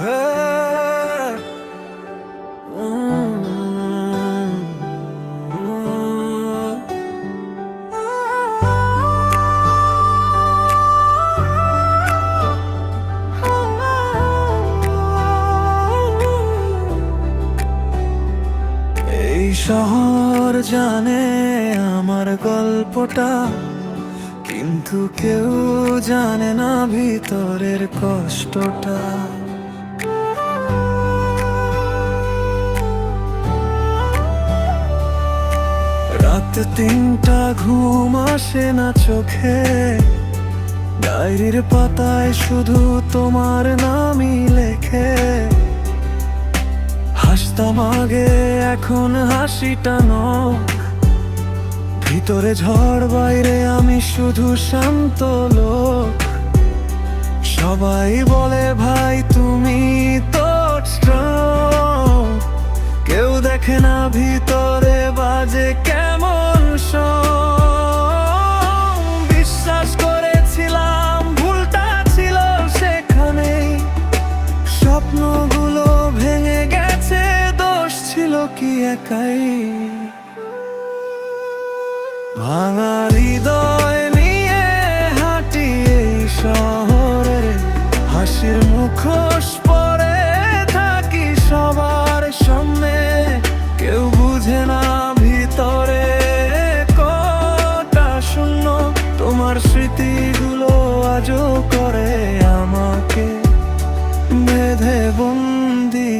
এই শহর জানে আমার গল্পটা, কিন্তু কেউ জানে না ভিতরের কষ্টটা। রাত 3টা ঘুম আসে না চোখে, ডায়েরির পাতায় শুধু তোমার নামই লেখে। হাসতাম আগে, এখন হাসিটা নয়, ভিতরে ঝড়, বাইরে আমি শুধু শান্ত লোক। সবাই বলে ভাই তুমি তো স্ট্রং, কেউ দেখে না ভিতরে বাজে কেমন সং। বিশ্বাস করেছিলাম ভুলটা ছিল সেখানেই, স্বপ্নগুলো ভেঙে গেছে, দোষ ছিল কি একাই। ভাঙা হৃদয় নিয়ে হাঁটি এই শহরে, হাসির মুখোশ পরে থাকি সবার সামনে। কেউ বুঝে না ভিতরে কটা শূন্য, তোমার স্মৃতিগুলো আজও করে আমাকে বেঁধে বন্দি।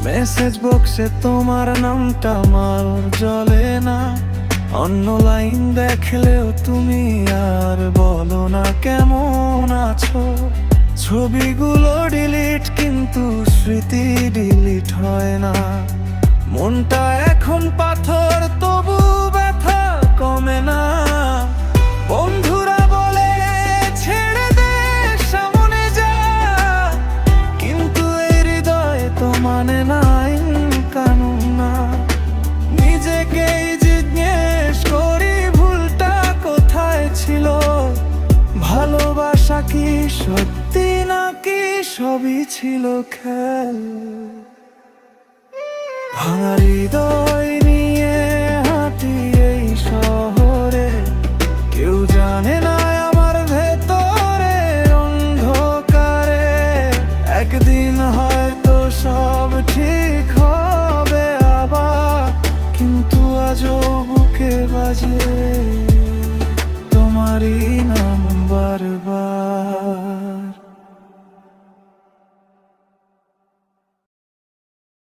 মেসেজ বক্সে তোমার নামটা মাল জ্বলে না, অন্য লাইন দেখলেও তুমি আর বলো না কেমন আছো। ছবিগুলো ডিলিট, কিন্তু স্মৃতি ডিলিট হয় না। মনটা এখন পাথর, তবু ব্যথা কমে না। বন্ধুরা বলে ছেড়ে দে, সামনে যা, কিন্তু এই হৃদয় তো মানে না কানুন না। নিজেকেই জিজ্ঞেস করি ভুলটা কোথায় ছিল, ভালোবাসা কি সত্যি নাকি সবই ছিল খেল। ভাঙা হৃদয় নিয়ে হাঁটি এই শহরে, কেউ জানে না আমার ভেতরে অন্ধকারে। একদিন হয়তো সব ঠিক হবে আবার, কিন্তু আজও বুকে বাজে